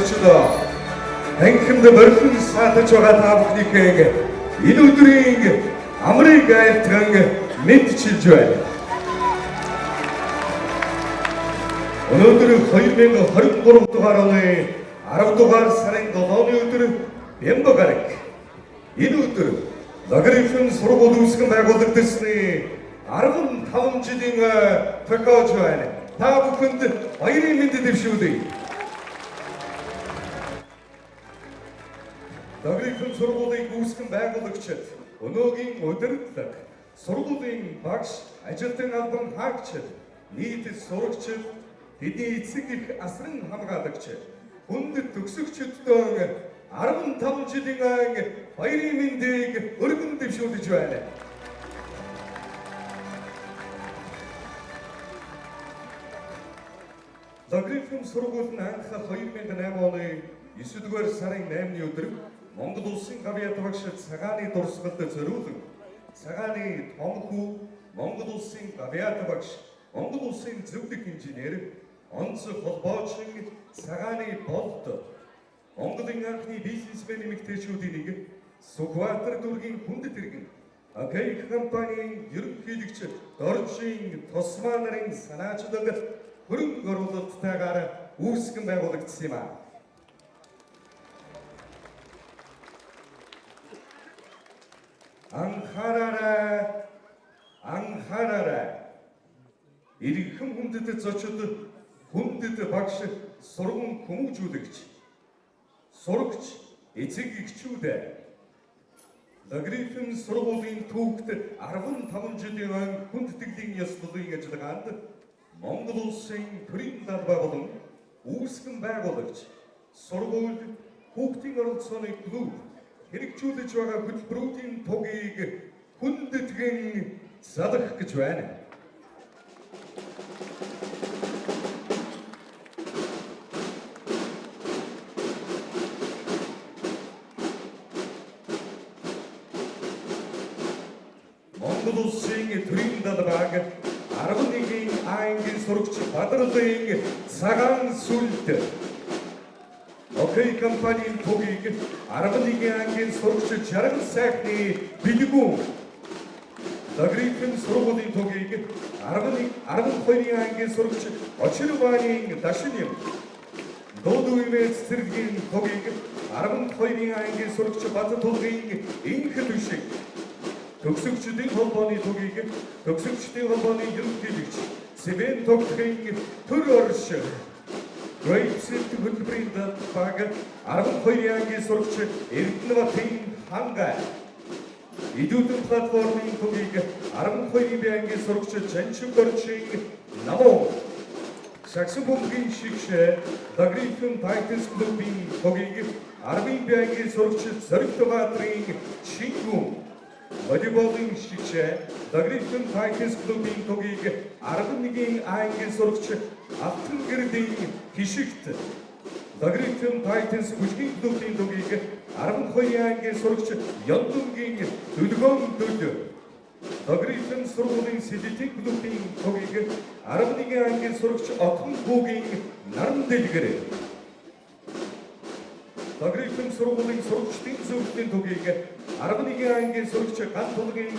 зорчдоо танхимд морин саатаж байгаа та бүхнийхээ энэ өдрийн амрыг айлтган мэдчилж байна. Өнөөдөр 2023 дугаар оны 10 дугаар сарын 7-ны өдөр Бямба гараг. Энэ өдөр Лагрифын сургууль үүсгэн байгуулагдсны 15 жилийн тохиолж байна. Та бүхэнд баярын мэнд дэвшүүлье. Лагрифын сургуулийг үүсгэн байгуулагчид, өнөөгийн удирдлага, сургуулийн багш, ажилтан албан хаагчид, нийт сурагчид, тэдний эцэг их асран хамгаалагч, хүндэт төгсөгчдөө 15 жилийн баярын мэндийг өргөн дэвшүүлж байна. Лагрифын сургууль нь анх 2008 оны 9-р сарын 8-ны өдөр Монгол улсын гавьяа багш цагааны дурсгалд зориулан цагааны томхүү Монгол улсын гавьяа багш, Монгол улсын зөвлөх инженер, онц холбоочин цагааны болд, Монголын анхны бизнесмен эмэгтэйчүүдийн нэг Сүхбаатар дүүргийн хүндэт иргэн Акей компанийн ерөнхийлөгч Доржийн Тусмаа нарын санаачлаг хөрөнгө оруулалттайгаар үүсгэн байгуулагдсан юм а. Анхаараарай. Иргэн хүндэт зочид хүндэт багш сургууль хүмүүжүүлэгч, сурагч, эцэг эхчүүд Лагрифын сургуулийн түүхт 15 жилийн хүндэтгэлийн ёслолын ажиллагаанд Монгол улсын төрийн далбай болон үүсгэн байгуулагч, сургууль, хүүхдийн оролцооны клуб, хэрэгжүүлж байгаа хөтөлбөрүүдийн тугийг хүндэтгэн залах гэж байна. Монгол улсын төрийн далбайг 11 англи сурагч Бадралын цагаан сүлд Окей компанийн тугийг 11 англи сурагч Жаргал сайхны бэлгүүн, Лагрифын сургуулийн тугийг 12 англи сурагч Очирванийн Дашиням, Додуймэс цэргийн тугийг 12 англи сурагч Баттулгийн Инх Түшиг, төгсөгчдийн холбооны тугийг төгсөгчдийн холбооны ерөнхийлөгч Сэвэн тогтхын төр орш Грейпсэт хөтөлбөрийн далбайг 12 англи сурагч Эрдэнэбатын хангай, Идүүдэн платформын тугийг 12 англи сурагч Жаншин Доржийн намуу, саксофоны шигшээ Лагрифын Тайтанс клубын тугийг 10 англи сурагч Зоригтбаатрын Шингүн, волейболын шигшээ Лагрифын Тайтанс клубын тугийг 11 англи сурагч Алтангэрдийн Хишигт, Лагрифын Тайтанс бүжгийн клубын тугийг 12 англи сурагч Ёндонгийн Дүлгөөн Дүл, Лагрифын сургуулийн Сэдитийн клубын тугийг 11 англи сурагч Отхон Хүүгийн Наран Дэлгэр, Лагрифын сургуулийн сурагчдын зөвлөлийн тугийг 11 англи сурагч Гантулгийн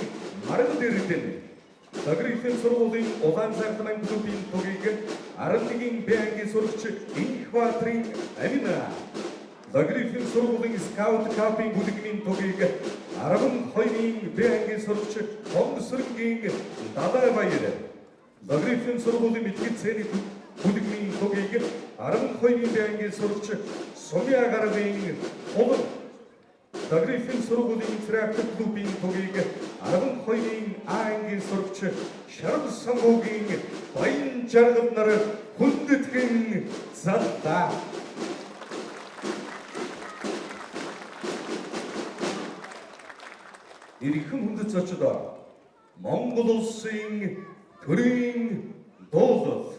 Маргал Эрдэнэ, Лагрифын сургуулийн Улаан зардман клубын тугийг 11 англи сурагч Инхбаатрын Амина, Лагрифын сургуулийн скаут капын бүлэгний тугийг 12 англи сурагч Хонгсрынгийн Далайбаяр, Лагрифын сургуулийн мэдлэг цэний бүлэгний тугийг 12 англи сурагч Сумьягарвын Хол, Лагрифын сургуулийн трактор клубын тугийг 12 англи сурагч Шарал Самбуугийн баян жаргал нар хүндэтгэн заллаа. Иргэн хүндэт зочид Монгол улсын төрийн дуулал.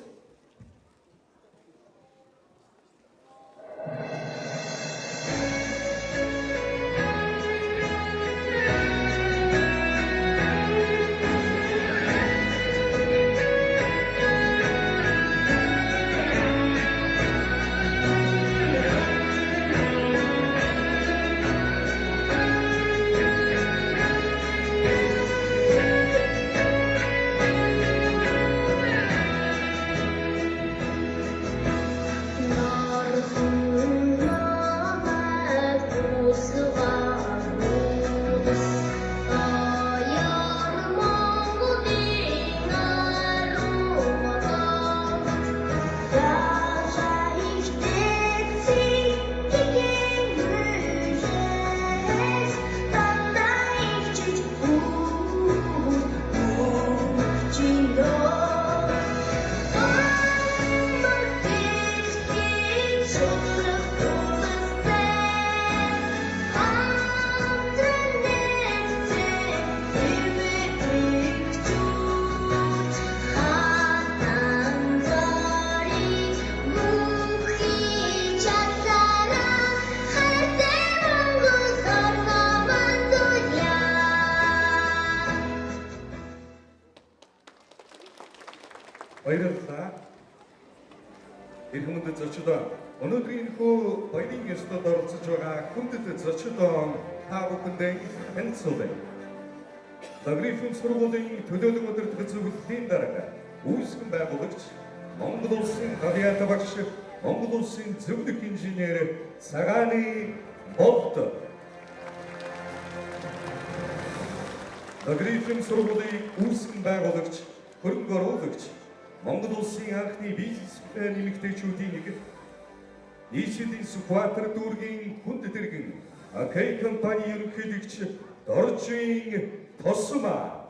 Баярлалаа. Ирэх хүндэт зочдоо өнөөдрийн хөө баярын ёслолд оролцож байгаа хүндэт зочдоо та бүхэндээ танилцуулъя. Лагрифын сургуулийн төлөөлөг удирдах зөвлөлийн дарга үүсгэн байгуулагч Монгол улсын авиата багш Монгол улсын зөвлөх инженер Цагааны Болд. Лагрифын сургуулийн үүсгэн байгуулагч хөрөнгө оруулагч Монгол улсын анхны бизнесмен эмэгтэйчүүдийн нэг нийслэлийн Сүхбаатар дүүргийн хүнд тэргэн Акей компани ерөнхийлөгч Доржин Тосма.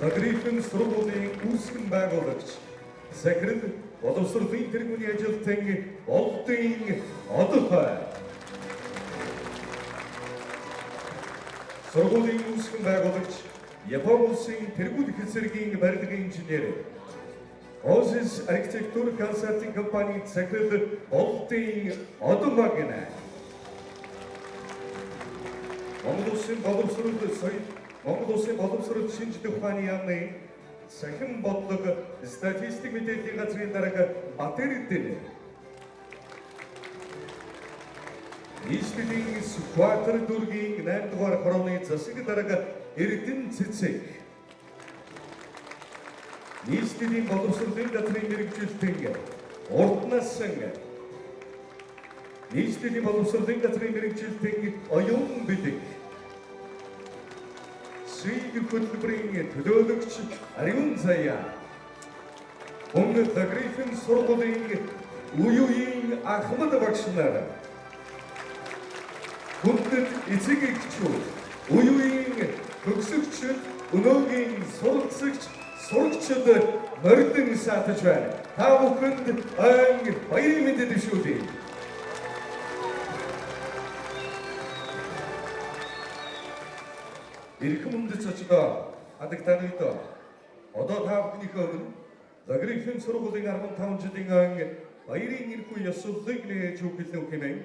Лагрифын сургуулийн үүсгэн байгуулагч Сахирал боловсролын тэргүүний ажилтан Болдын Одохой. Сургуулийн үүсгэн байгуулагч Япон улсын тэргүүлэх эсэргийн барилгын инженер Озис архитектур консалтинг компани Сахирал Болдын Одохой гэнэ. Монгол улсын боловсрол шинжлэх ухааны яамны сахин бодлого статистик мэдээллийн газрын дарга Батэрдэн. Нийслэлийн Сүхбаатар дүүргийн 8 дугаар хорооны засаг дарга Эрдэнэ Цэцэг. Нийслэлийн боловсролын газрын мэргэжилтэн Урд насан. Нийслэлийн боловсролын газрын мэргэжилтэн Оюун Бэлэг. Сүйг хөтөлбөрийн төлөөлөгч Ариун Заяа. Өмнөд Лагрифын сургуулийн үеийн Ахмад багш нар. Хүндэт эцэг эхчүүд, үеийн төгсөгчд, өнөөгийн сурагчид мордон саатаж байна. Та бүхэнд баярын мэдээ дэвшүүлье. Ирэх хүндэт зочдоо хадагтааны үед одоо та бүхнийхээ өмнө Лагрифын сургуулийн 15 жилийн баярын энэхүү ёслолыг нээж өгөх хэмээн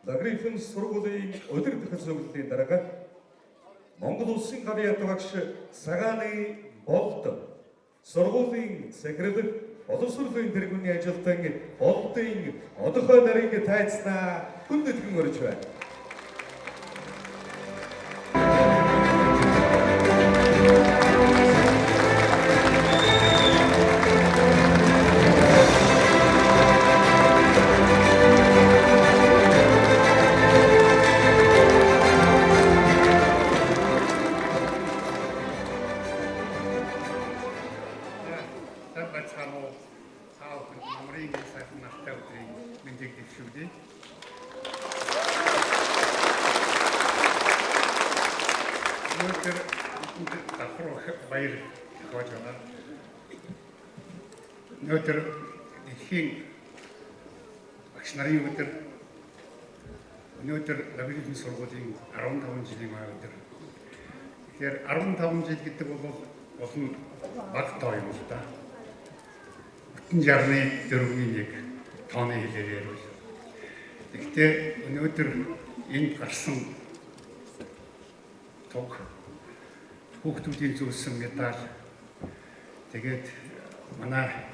Лагрифын сургуулийн удирдах зөвлөлийн дарга Монгол улсын авиата багш Цагааны Болд, сургуулийн Сахирал боловсролын тэргүүний ажилтан Болдын Одохой нарыг тайцнаа хүндэтгэн өрж байна. Өнөөдөр дэлхийн багш нарын өдөр, өнөөдөр Лагрифын сургуулийн 15 жилийн өдөр. Тэгэхээр 15 жил гэдэг бол олон баг тоо юм л да. Бүтэн 64-ийн 1 тооны хэлээр ярил. Гэхдээ өнөөдөр энд гарсан туг хүүхдүүдийн зүйлсэн медаль тэгээд манай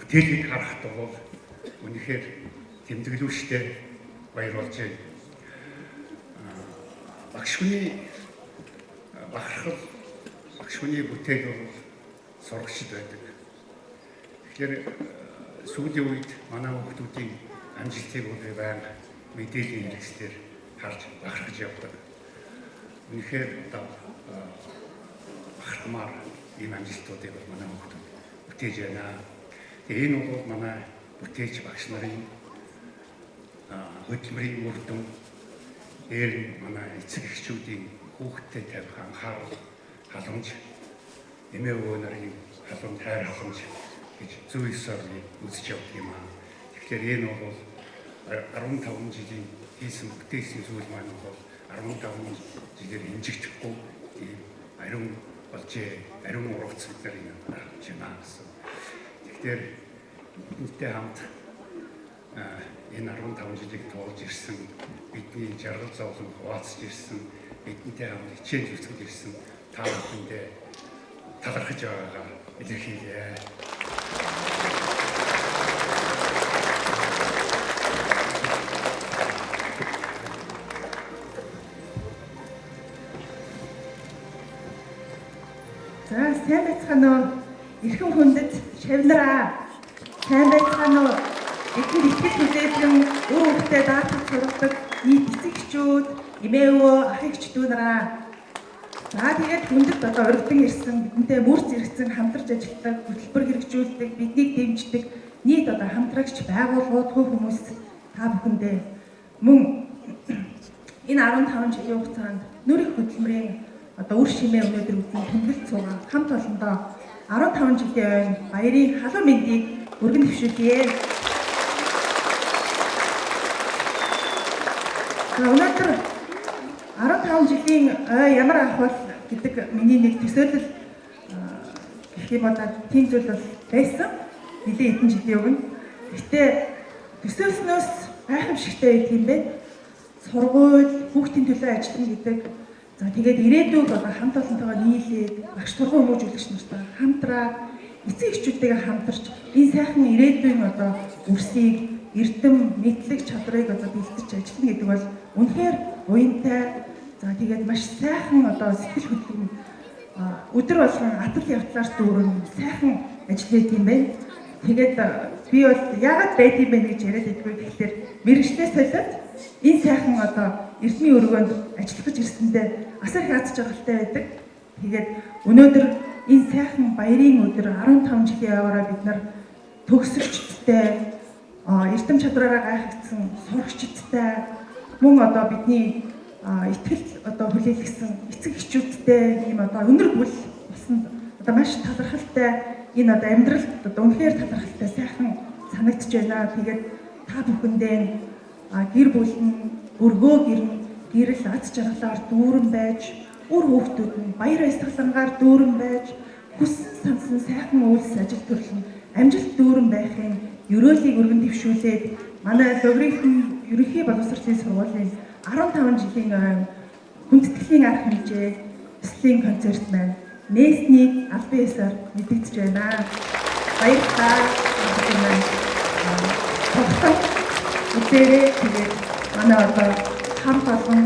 бүтээлийг харахад бол үнэхээр тэмдэглүүлжтэй баяр болж байна. Багш хүний бахархал, багш хүний бүтээл бол сурагчд байдаг. Тэгэхээр сүүлийн үед манай хүүхдүүдийн амжилтыг бол байнга мэдээллийн хэрэгслээр харж бахархаж явдаг. Үнэхээр бахархмаар ийм амжилтуудыг бол манай хүүхдүүд бүтээж байна. Тэгээ энэ бол манай бүтээж багш нарын хөдөлмөрийн үр дүн, дээр манай эцэг эхчүүдийн хүүхдэд тавих анхаарал, халамж, эмээ өвөө нарын халамж, хайр халамж гэж зөв ёсоор үзэж явдаг юм аа. Тэгэхээр энэ бол 15 жилийн хийсэн бүтээсэн зүйл маань бол 15 жилээр хэмжигдэхгүй ийм ариун болжээ, ариун ургац бид нар харж байна гэсэн. Тэгэхээр бидэнтэй хамт энэ энэ 15 жилиг туулж ирсэн, бидний жаргал зовлон хуваалцж ирсэн, бидэнтэй хамт хичээл зүтгэж ирсэн та бүхэндээ талархаж байгаагаа илэрхийлье. За сайн байцгаана уу? Эрхэм хүндэт шавнараа. Сайн байцгаана уу? Эдгээр итгэл хүлээлгэн үр хөвгтөд даатгах сургадаг нийт эцэг эхчүүд, эмээ өвөө, ах эгч дүүнараа. За тэгээд хүндэт одоо урагдан ирсэн, бидэнтэй мөр зэрэгцэн хамтарч ажилладаг, хөтөлбөр хэрэгжүүлдэг, биднийг дэмждэг нийт одоо хамтрагч байгууллагууд, хөв хүмүүс та бүхэндээ мөн энэ 15 жилийн хугацаанд нүрийн хөдөлмөрийн одоо үр шимээ өнөөдөр үзэн тэмдэглэж суугаад хамт олондоо 15 жилийн баярын халуун мэндийг өргөн дэвшүүлье. Өнөөдөр 15 жилийн ой ямар ахвал гэдэг миний нэг төсөөлөл гэх юм одоо тийм зүйл бол байсан. Нэлээд хэдэн жилийн өмнө. Гэтэ төсөөлснөөс гайхамшигтай байдаг юм байна. Сургууль, хүүхдийн төлөө ажиллана гэдэг. За тэгээд ирээдүйд одоо хамт олонтойгоо нийлээд багш сургууль хүмүүжүүлэгч нартай хамтраад эцэг эхчүүдтэйгээ хамтарч энэ сайхан ирээдүйн одоо үрсийг эрдэм мэдлэг чадрыг одоо бэлтэж ажиллана гэдэг бол үнэхээр уянтай. За тэгээд маш сайхан одоо сэтгэл хөдлөм өдөр болгон атал явдлаар дүүрэн сайхан ажил байт юм байна. Тэгээд би бол яагаад байт юм бэ гэж яриад байдгүй гэхэлэр мэрэгчлээ солиод энэ сайхан одоо эрдмийн өргөнд ажиллах гэж ирсэндээ асар их аз жаргалтай байдаг. Тэгээд өнөөдөр энэ сайхан баярын өдөр 15 жилийн яваараа бид нар төгсөгчдтэй эрдэм чадвараараа гайхагдсан сурагчдтай мөн одоо бидний итгэл одоо хүлээлгэсэн эцэг эхчүүдтэй ийм одоо өнөр бүл болсон одоо маш талархалтай энэ одоо амьдралд одоо үнэхээр талархалтай сайхан санагдж байна. Тэгээд та бүхэндээ гэр бүл нь өргөө гэрэл аз жаргалаар дүүрэн байж, үр хүүхдүүд нь баяр баясгалангаар дүүрэн байж, хүссэн сансан сайхан үйлс ажил төрөл нь амжилт дүүрэн байхын ерөөлийг өргөн дэвшүүлээд манай Логрифм ерөнхий боловсролын сургуулийн 15 жилийн хүндэтгэлийн арга хэмжээ төслийн концерт маань нээснийг албан ёсоор мэдэгдэж байна. Баярлалаа. Үзээрэй тэгээд манай одоо хамт олон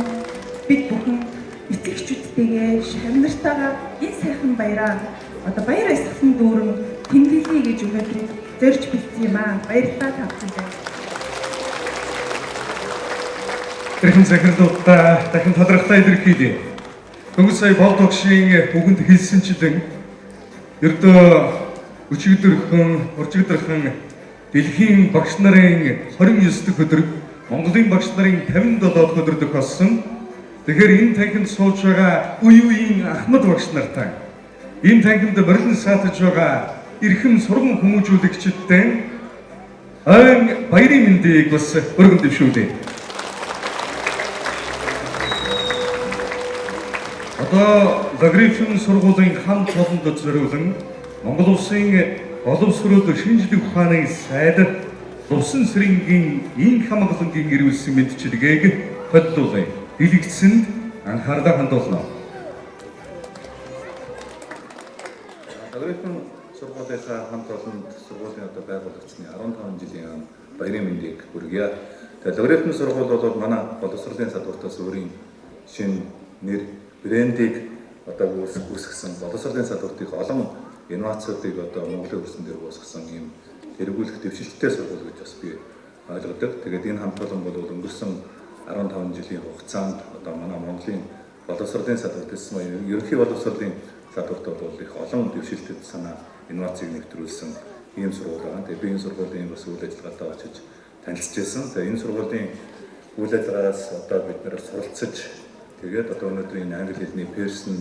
бид бүхэн эцэг эхчүүдтэйгээ шавнартайгаа энэ сайхан баяраа одоо баяр баясгалан дүүрэн тэмдэглэе гэж өнөөдөр зорж бэлдсэн юм аа. Баярлалаа та бүхэндээ. Эрхэм захирлуудаа дахин талархлаа илэрхийлье. Дөнгөж сая бол тогшийн бүгд хэлсэнчлэн ердөө уржигдэрхэн дэлхийн багш нарын 29 дахь өдөр Монголын багш нарын 57 дахь өдөр болсон. Тэгэхээр энэ танхимд сууж байгаа үеийн Ахмад багш нартай энэ танхимд морилн саатаж байгаа эрхэм сургууль хүмүүжүүлэгчдтэй баярын мэндийг бас өргөн дэвшүүлье. Одоо Логрифм сургуулийн хамт олонд зориулан Монгол Улсын боловсрол шинжлэх ухааны сайд Лувсан сэрэнгийн энэ хамгааллын ирүүлсэн мэдчилгээг хөтлүүлээ. Дэлгэцэнд анхаарлаа хандуулна. Логрифм сургуулийн хамт олонд сургуулийн одоо байгуулагчны 15 жилийн баярын мэндийг хүргье. Тэгээд Логрифм сургууль бол манай боловсролын салбартаас өөрийн шинэ нэр брендийг одоо үүсгэсэн боловсролын салбартын олон инновацуудыг одоо Монголын хөрсөн дээр үүсгэсэн ийм эргүүлэх дэвшилттэй сургууль гэж бас би ойлгодог. Тэгээд энэ хамт олон бол өнгөрсөн 15 жилийн хугацаанд одоо манай Монголын боловсролын салбарт гэсэн ерөнхий боловсролын салбарт бол их олон дэвшилтэд санаа инновацийг нэвтрүүлсэн ийм сургууль байна. Тэгээд би энэ сургуулийн бас үйл ажиллагаатай очиж танилцж байсан. Тэгээд энэ сургуулийн үйл ажиллагаас одоо бид нэр суралцж тэгээд одоо өнөөдөр энэ англи хэлний Персон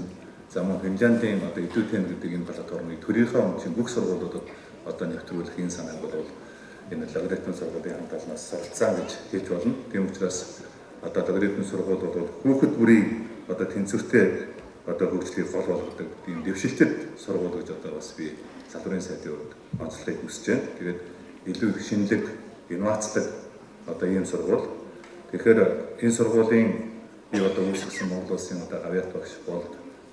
замун Финляндийн одоо эдүтэн гэдэг энэ платформыг төрийнхөө өмчийн бүх сургуулиудад одоо нэвтрүүлэх энэ санааг бол энэ Логрифм сургуулийн хамт олноос суралцсан гэж хэлж болно. Тийм учраас одоо Логрифм сургууль бол хүүхэд бүрийн одоо тэнцвэртэй одоо хөгжлийг гол болгодог тийм дэвшилтэд сургууль гэж одоо бас би салбарын сайдын хувьд онцлохыг хүсэж байна. Тэгээд илүү их шинэлэг, инновацлог одоо ийм сургууль. Тэгэхээр энэ сургуулийн бий одоо үүсгэсэн Монгол Улсын одоо гавьяат багш бол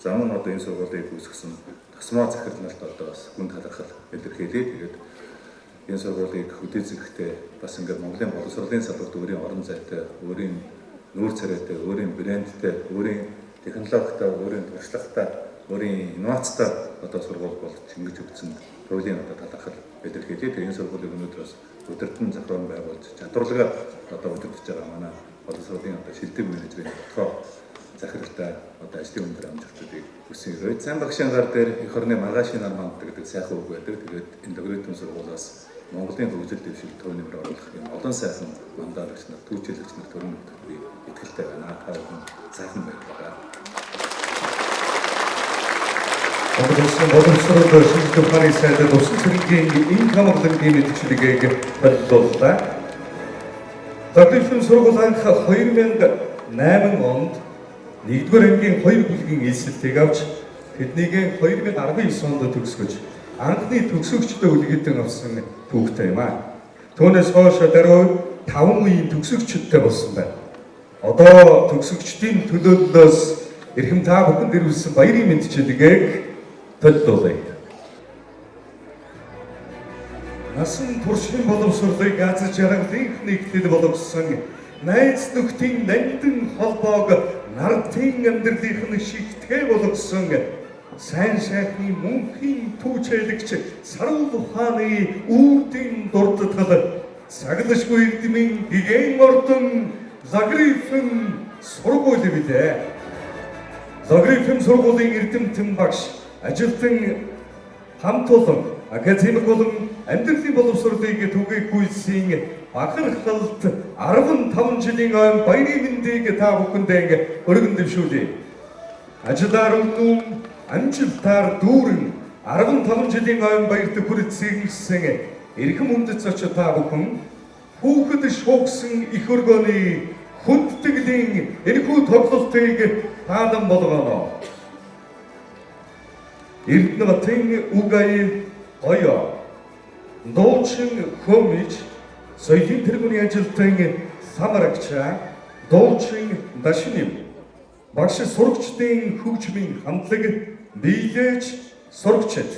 зам нь одоо энэ сургуулийг үүсгэсэн тасмаа захирлналт одоо бас гүн талархал илэрхийлээ. Тэгээд энэ сургуулийг хөдөөцөхтэй бас ингээд Монголын боловсролын салбарт өөрийн орон зайтай, өөрийн нүүр царайтай, өөрийн брэндтэй, өөрийн технологитой, өөрийн туршлагатай, өөрийн инновацтай одоо сургууль болж ингэж өгсөн туйлын одоо талархал илэрхийлээ. Тэгээд энэ сургуулийг өнөөдөр бас өдөртөн зохион байгуулж чадварлагаар одоо удирдах байгаа манай боловсролын одоо шилдэг менежерийн тодорхой захиралтай одоо ажлын өндөр амжилтуудыг хүсэн өрөө. Сайн багшийн гар дээр эх орны маргаашийн нар манд гэдэг сайхан үг байдаг. Тэгээд энэ логарифм сургуулиас Монголын хөгжил дэвшил төвнөөр оруулах юм олон сайхан мандаалагч нар, түүчилэгч нар төрөн би итгэлтэй байна. Та бүхэн сайхан байгаад. Монгол Улсын боловсрол шилдэг ухааны сайдад усан цэргийн энэ хамгаалалтын мэдчилгээг боловсрууллаа. Логарифм сургууль анх 2008 онд 1-р ангийн 2 бүлгийн эсэлтийг авч тэднийг 2019 онд төгсгөж анхны төгсөгчдөө үлгэдэн авсан түүхтэй юм аа. Түүнээс хойш даруй 5 үеийн төгсөгчдтэй болсон байна. Одоо төгсөгчдийн төлөөллөөс эрхэм та бүхэнд ирүүлсэн баярын мэдчилгээг төлөвлөе. Насан туршийн боловсролыг аз жаргалынх нэгтлэл болгосон найз нөхдийн нандин холбоог нардын амьдралынх нь шигтгэе болгосон сайн сайхны мөнхийн түүчэлэгч Сарвал ухааны үрдийн дурдтал цаглашгүй эрдмийн гэгэн ордон логарифм сургууль билээ. Логарифм сургуулийн эрдэмтэн багш ажилтан хамт олон академик болон амьдралын боловсролыг түгээхүйсийн бахархалт 15 жилийн ойн баярын мэндийг та бүхэндээ өргөн дэвшүүлье. Ажлаар өмнө амжилтаар дүүрэн 15 жилийн ойн баярт хүрэлцсэн эрхэм үндэс очид та бүхэн хүүхэд шуугсан их өргөний хүндтгэлийн энэхүү тоглолтыг таалан болгоно. Эрдэнэтийн угай гоё дуучин хөмж соёлын тэргүүний ажилтан самрагчаа дуучин дашним багш сурагчдын хөгжмийн хандлага биелэж сурагчид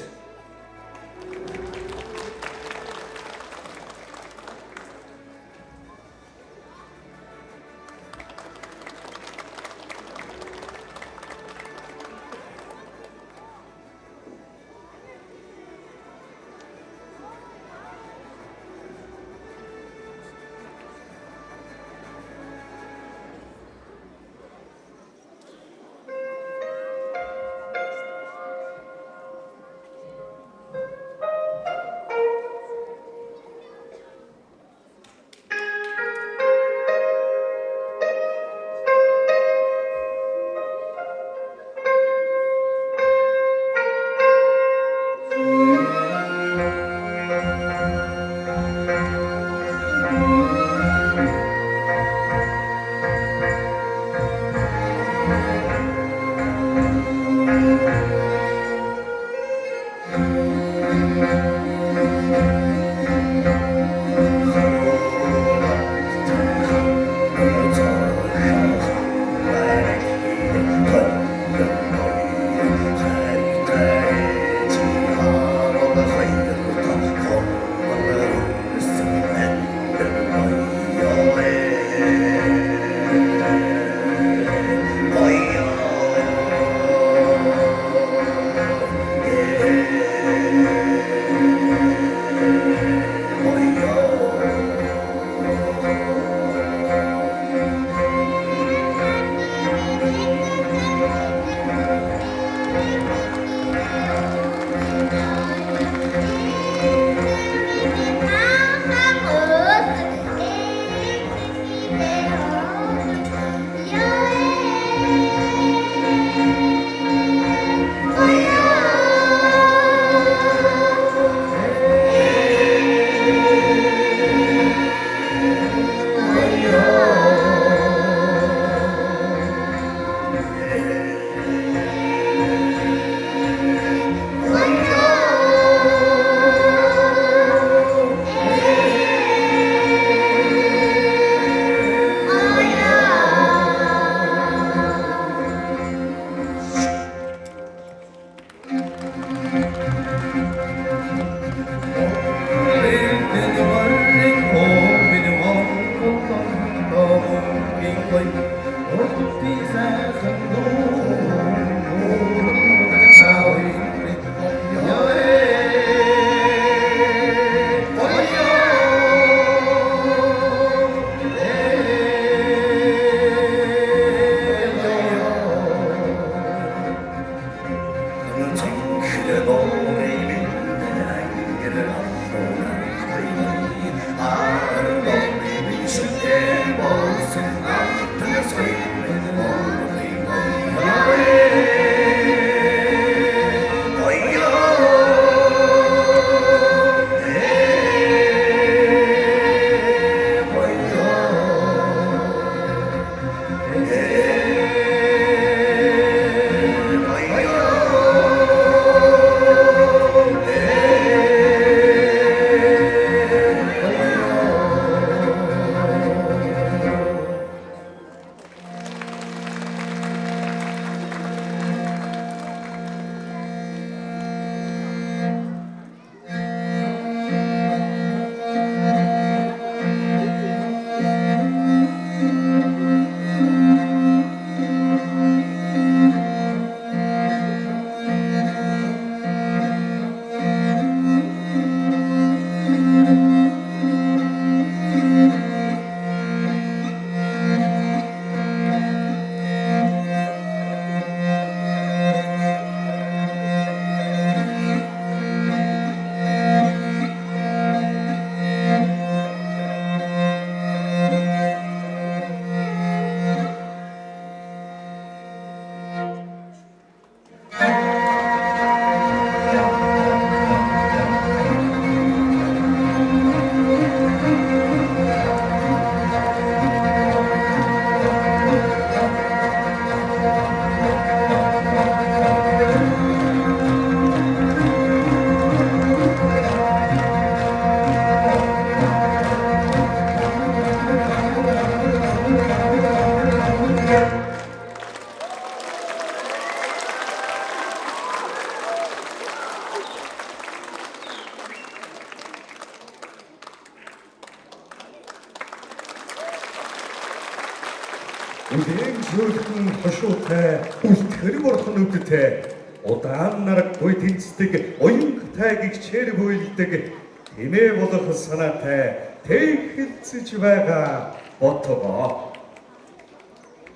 Үлийн шөөлтөн хошуутай, үлтгэр бурхан үдтэй, удаан нараггүй тэнцдэг, уянг тайгийг чээр бүйлдэг, тэмээ болох санаатай, тэйхэлцэж байгаа ботгоо.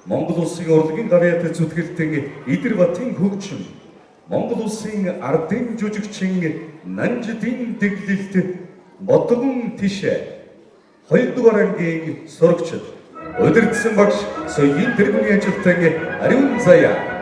Монгол улсын урлагийн гавьяатай зүтгэлтэн Идэрбатын хөгжим, Монгол улсын ардын жүжигчин Нанжидын дэглэлт Бодгон Тишээ 2 дугаар ангийн сурагчид удирдсан багш соёлын тэргүүний ажилтан Ариун Заяа.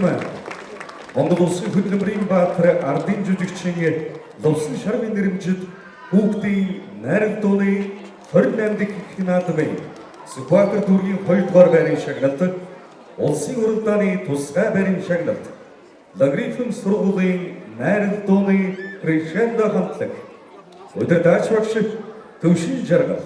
Баярмаа. Монгол улсын хөдөлмөрийн баатар ардын жүжигчин Лувсан Шармын нэрэмжид хүүхдийн найрал дууны 28 дахь их наадмын Сүхбаатар дүүргийн 2 дугаар байрын шагналд улсын уралдааны тусгай байрын шагналд Лагрифм сургуулийн найрал дууны Кришендо хамтлаг удирдаач багш Төвшин Жаргал.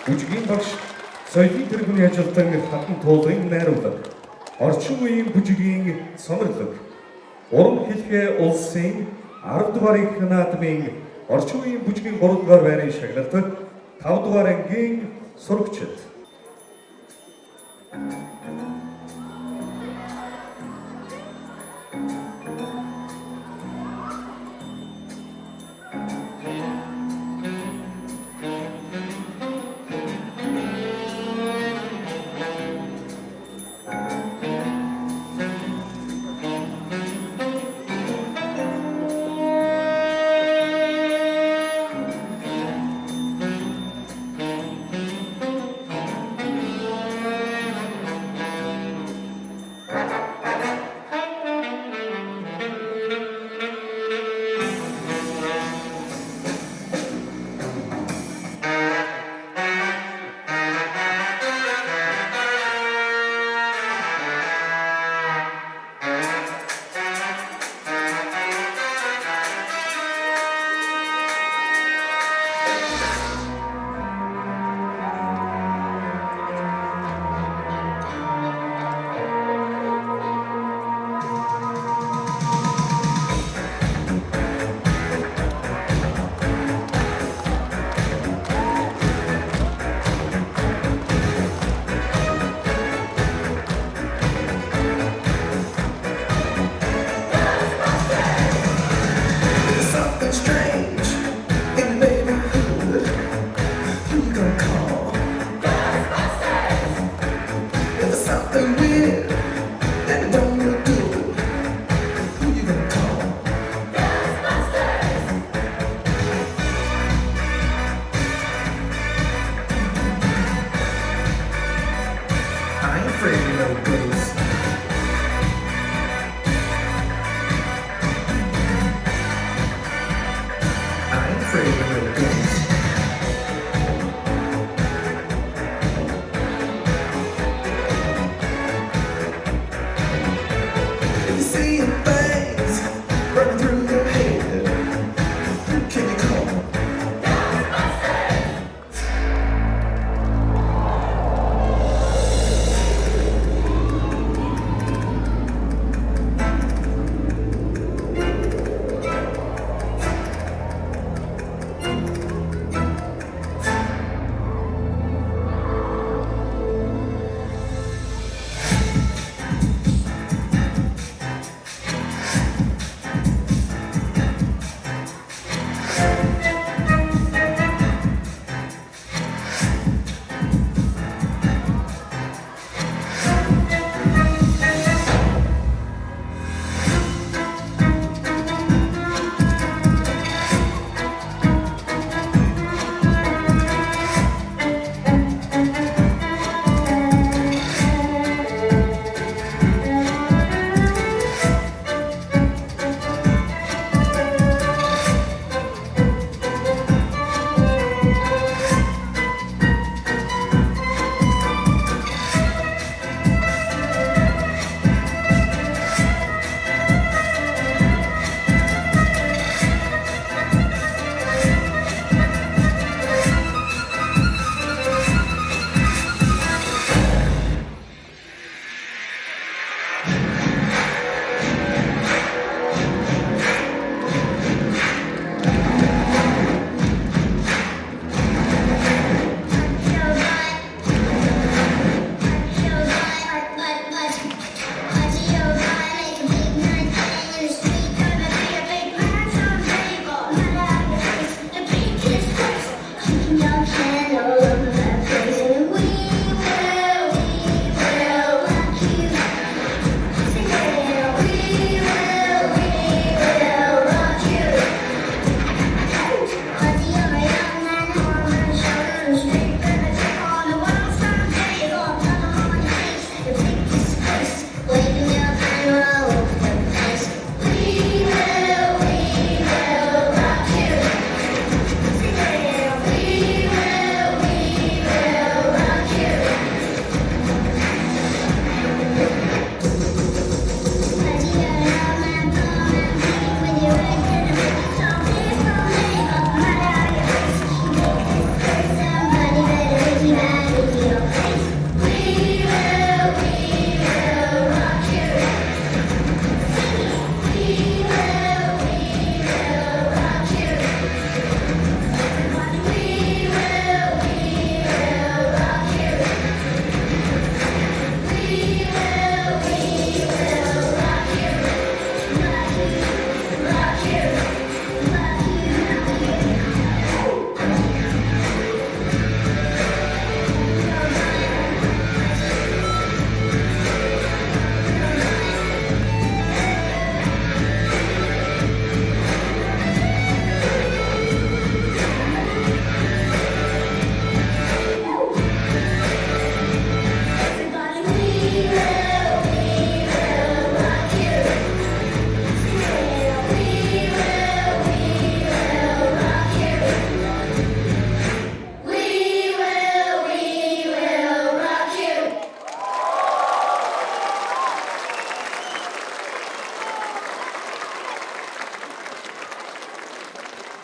Бүжгийн багш соёлын тэргүүний ажилтан хатан туулгын найруулга, орчин үеийн бүжгийн сонирлог, уран хэлхээ улсын 10 дугаар их наадмын орчин үеийн бүжгийн 3 дугаар байрын шагналд 5 дугаар ангийн сурагчид.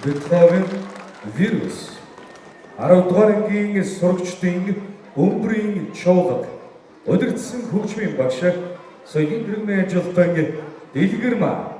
Бетховен вирус 10 дугаар ангийн сурагчдын өмбрийн чуулга удирдсан хөгжмийн багш соёлын иргэний ажилтан Дэлгэрмаа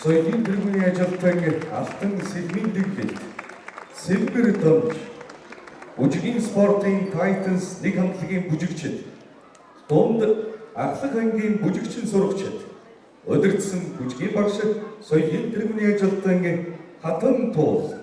соёлын тэргүүний ажилтан алтан сэлмийн дэглэлт Сэлбэр Донж бүжгийн спортын Titans нэг хамтлагийн бүжигчид дунд ахлах ангийн бүжигчин сурагчид өдөртсөн бүжгийн багш соёлын тэргүүний ажилтан Хатан Туул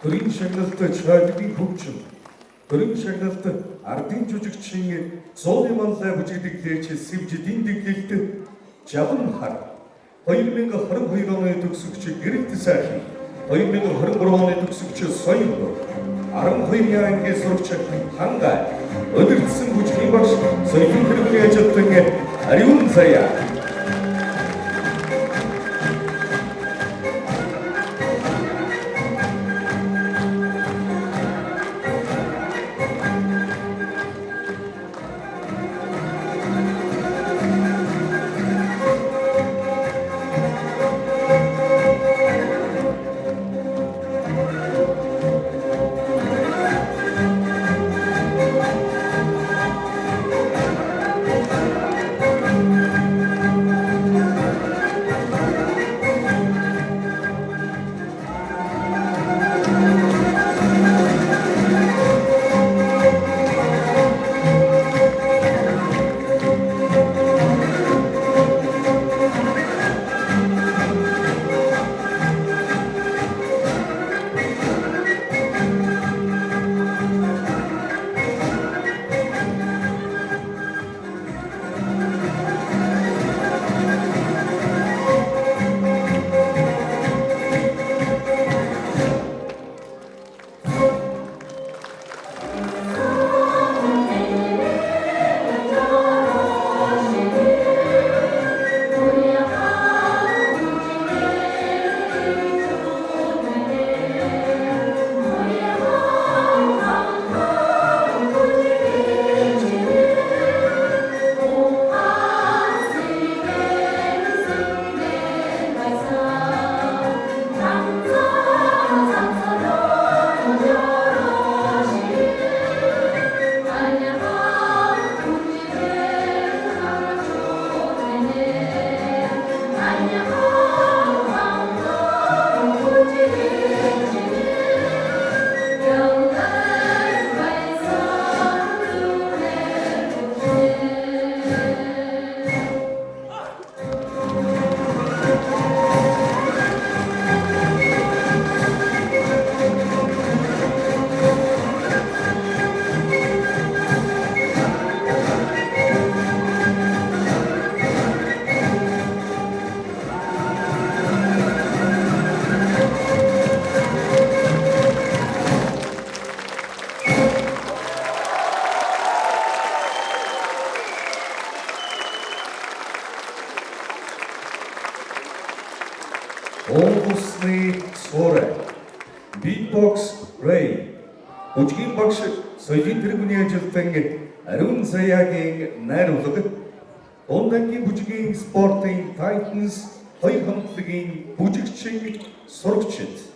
Төрийн шагналт чөлөөгийн хөгжим. Төрийн шагналт ардын жүжигчин 100 манлай бүжигдэглэж сэвжидийн дэглэлт Жаван хар 2022 оны төгсөгч Гэрэлт сайхан 2023 оны төгсөгч Соён 12 ангийн сурагч Хангай өдөртсөн бүжгийн багш соёлын тэргүүний ажилтан Ариун Заяа Онгусны Соре, Beatbox Ray, бүжгийн багш соёлын тэргүүний ажилтан Ариун Заяагийн найруулга, дунд ангийн бүжгийн спортын Titans 2 хамтлагийн бүжигчин сурагчид.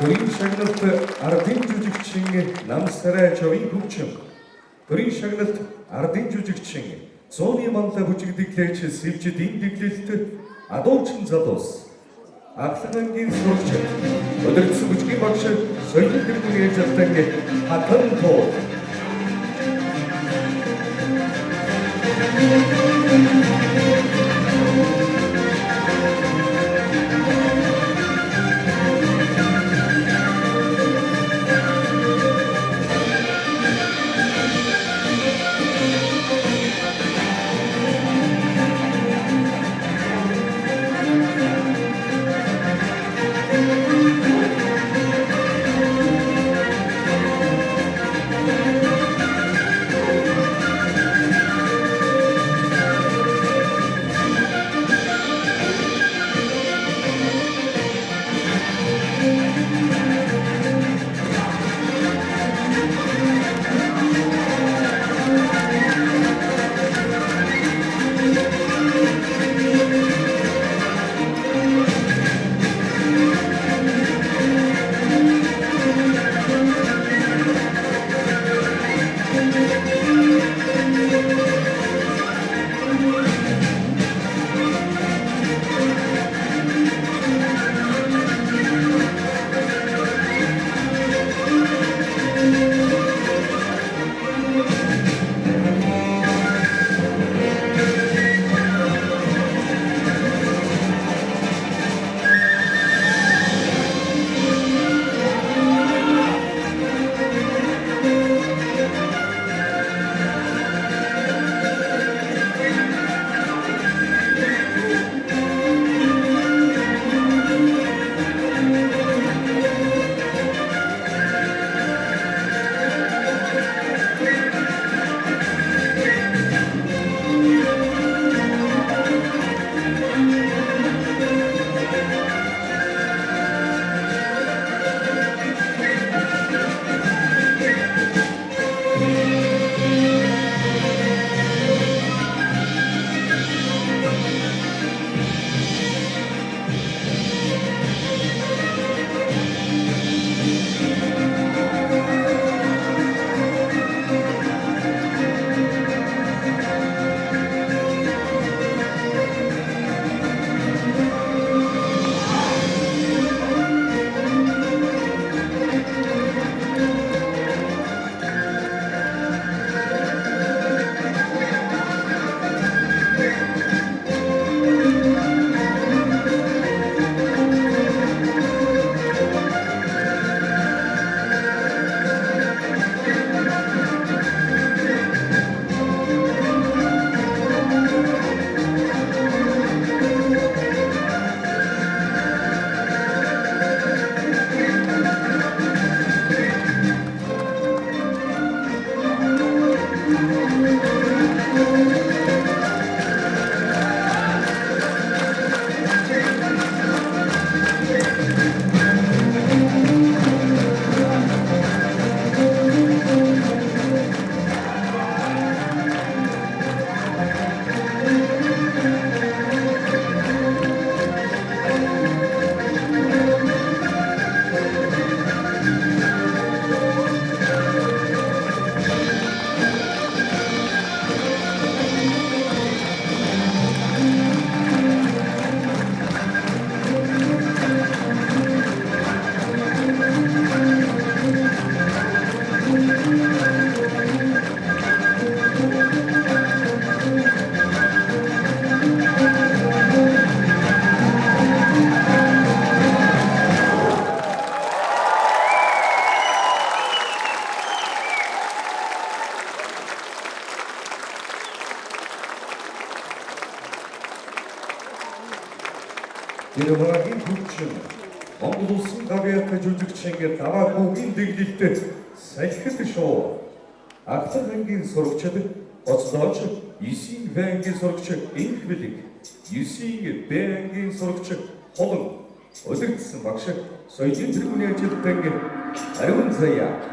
Төрийн шагналт ардын жүжигчин Намсарай Жовын хөгжим. Төрийн шагналт ардын жүжигчин Цооны манлай бүжигдэглэгч Сэвжид энэ дэглэлт адуучин залуус. Ахлагангийн сурагч өдөртсөн бүжгийн багш соёлын тэргүүн ээж алдан хатан тоо. Ирвагийн хөгжим Монгол улсын гавьяатай жүжигчин Даваагүйгийн дэглэлтэд салхилт шоу. Ахлах ангийн сурагчид Оцлооч 9-ийн В ангийн сурагч Энх Бэлэг, 9-ийн Б ангийн сурагч Холон, өдөртсөн багш соёлын тэргүүний ажилтан Ариун Заяа.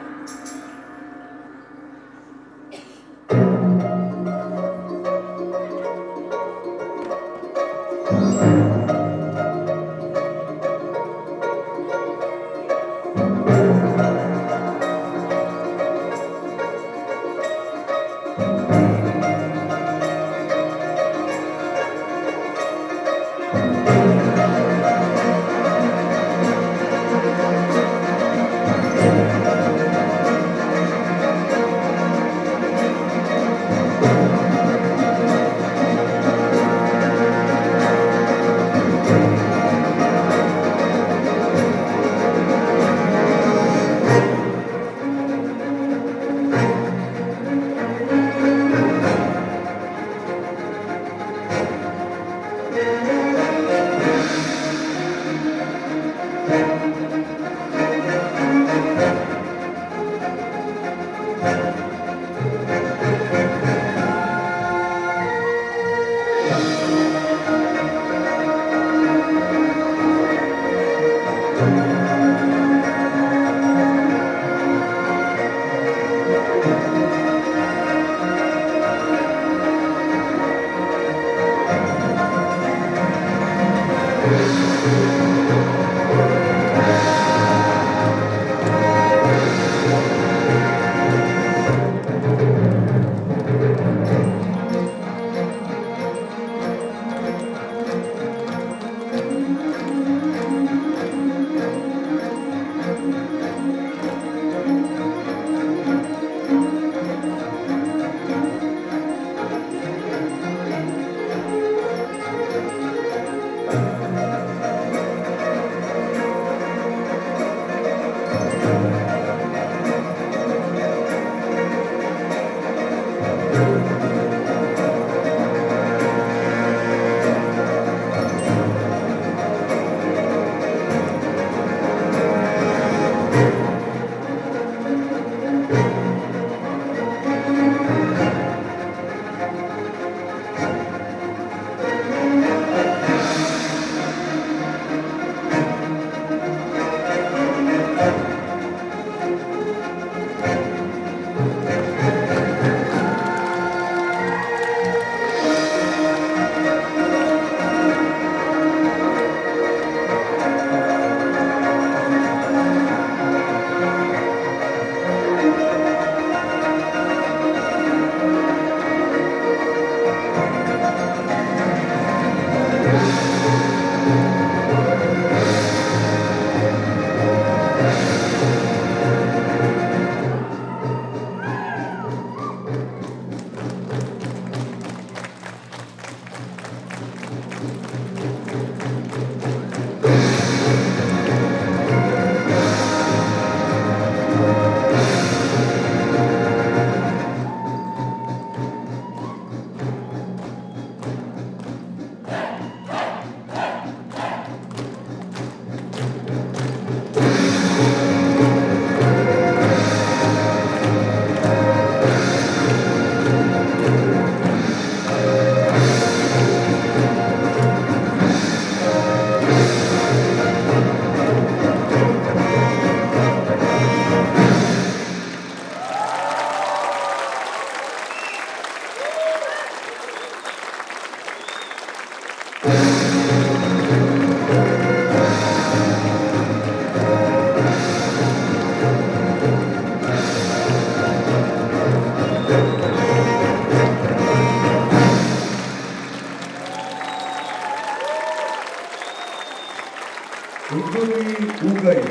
Ивай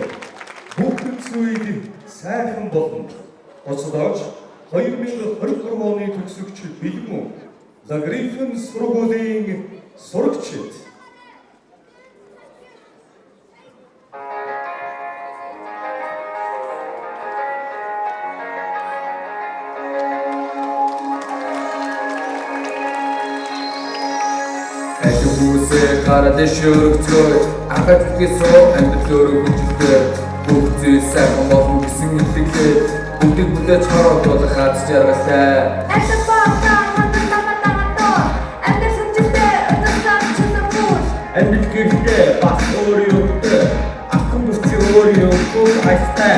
бүхэн зүйлийг сайхан болно. Оцодооч 2023 оны төгсөгч бэлэн Лагрифен сургуулийн сурагчид. Хүүсээ гараад шөрөгцөө агад гэсөө амьдрал өргөжтэй бүх зүйл сайхан болно гэсэн итгэлээ бүгдийг бүтээж хараад болох хаз жаргалтай амьдрал гэртээ бас өөр юмтай ахын бүсч өөр юм бүх хайстай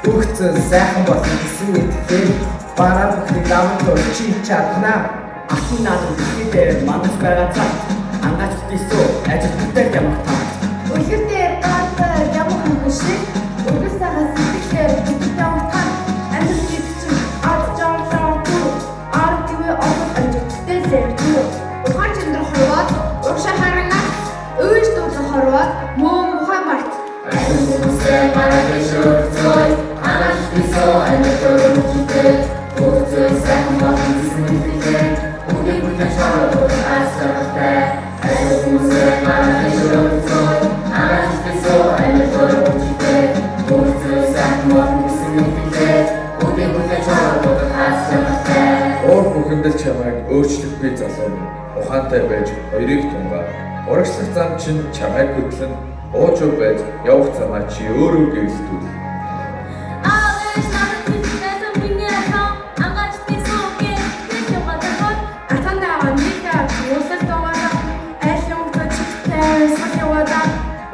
бүгд сайхан болно гэсэн итгэлээ Para бүхний давтал чи чадна ахын наадам бүхийдээ манас байгаа цаг ангаач тийсөө ажил бүтээр ямагтаа Өшөртөө гaalтай ямхан хөшиг өгс цагаас сэтгэлээр бүтээ утхан амьдрал гэдэг чинь ад жаалаа ар гэвэ огт амжилттай зэрэг ухаан чандар хорвоод уршаа харангаас өөж дуулах хорвоод муу мухай март Хүүсээ гараад шөрөгцөө агад гэсөө амьдрал өргөжтэй Бүгд сайхан болно гэсэн итгэлээ бүгдийг бүтээж хараад хаз жаргалтай Хүүсээ гараад шөрөгцөө агад гэсөө амьдрал өргөжтэй бүгд сайхан болно гэсэн итгэлээ бүгдийг бүтээж хараад хаз жаргалтай Өөр бүхэндээ чамайг өөрчлөхгүй залуу ухаантай байж хоёрыг тунгаа урагшлах зам чинь чамайг хөтлөн ууж байж явах замаа чи өөрөө гэрэлтүүл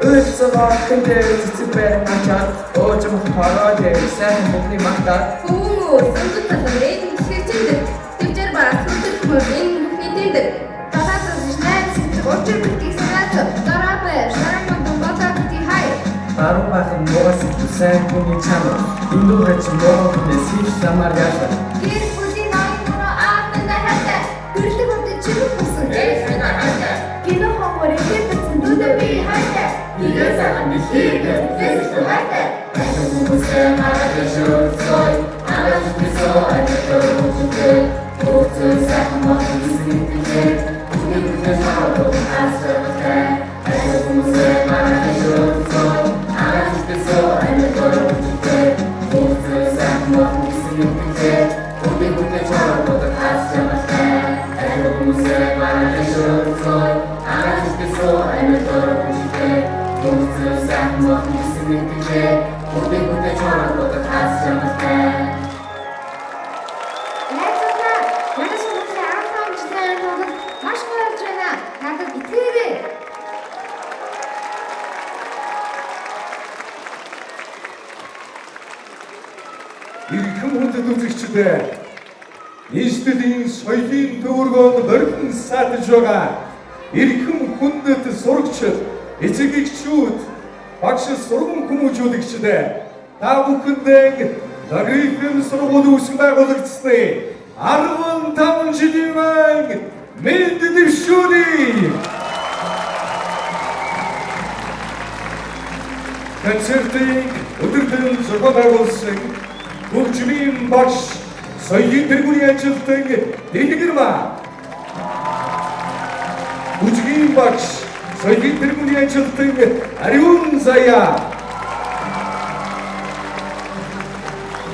Өсвөр хэмжээ цэцэг байр мачаад оожим хараад сайн бүхний магтаад Хүмүүс өндөрт талбарыг хэрэгжүүлдэг. Төвчээр барах хөдөлмөрийн бүхний тэмдэг. Татаад үзснээр цэцэг очир битгий санаад дараатай шаранган дундаа битгий хай. Баруун бахан мугас сайн хүний чанар индуу хач муу хүнээс хийж замаар яасан Гэр бүлийн ноён мөрөө аавнаа хайтай. Гэрэлтэй хөдөө чимэг бүсэн. Эсвэн хайтай. Гинөө хомор ихэтсэн дүүдэ би хайтай. Игээ сайхан бихийгээр зэстэй хайтай Хүүсээ гараад шөрөгцөө агад гэсөө амьдрал өргөжтэй бүгд сайхан болно гэсэн итгэлээ бүгдийг бүтээж хараад хаз жаргалтай Хүүсээ гараад шөрөгцөө агад гэсөө амьдрал өргөжтэй бүгд сайхан болно гэсэн итгэлээ бүгдийг бүтээж хараад хаз жаргалтай Хүүсээ гараад шөрөгцөө агад гэсөө амьдрал өргөжтэй бүгд сайхан болно гэсэн итгэлээ бүгдийг бүтээж хараад хаз жаргалтай Найзуудаа манай сургуулийн 15 жилийн турш маш гоё болж байна. Надад итгээрэй. Ирхэм хүндэт үзэгчдээ нийслэлийн соёлын төвөргөөнд морин саадж байгаа ирхэм хүндэт сурагчид, эцэг эхчүүд, багш сургууль хүмүүжүүлэгчдээ та бүхэндээ Лагрифен сургуулийн үүсгэн байгуулагдсны 15 жилийн мэд дэвшүүлье. Концертын өдөртөн зохион байгуулсан хөгжмийн багш соёлын тэргүүний ажилтан Дэлгэрмаа Бүжгийн багш соёлын тэргүүний ажилтан Ариун Заяа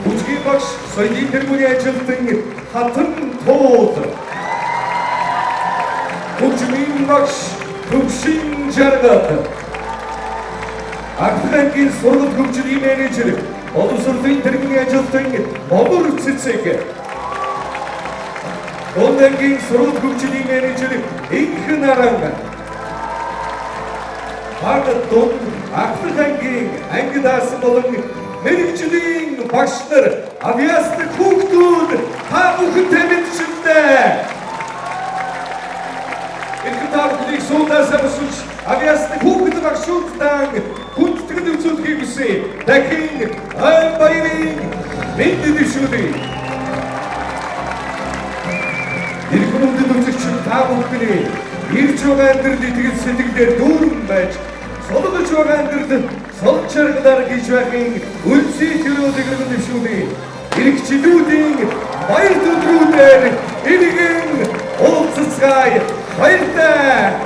Бүжгийн багш соёлын тэргүүний ажилтан Хатан Тоол Хөгжмийн багш Төвшин Жаргал Академийн сургууль хөгжлийн менежер боловсролын тэргүүний ажилтан Момор Цэцэг Онлагийн сургууль хөгжлийн менежер Инхэн Аран Хагадон Академийн анги даасан болон мэргэжлийн багш нар авиасны хүүхдүүд та бүхэнтэй мэдчихдээ Иргэдийн суудаас авсууч авиасны хүүхэд багшуудтай хүндэтгэл үзүүлэхийг хүсье. Дахин баярыг мэддэг шүү. Иргэдийн үзэгч та бүхний байгаа амьдрал итгэл сэтгэлээр дүүрэн байж солонгож байгаа амьдрал солон чаргалаар гэж байхын үнсий төрөлийг нэвшүүлээ. Иргэжлүүдийн баяр төдрүүдээр энэгийн уулзцай баяртай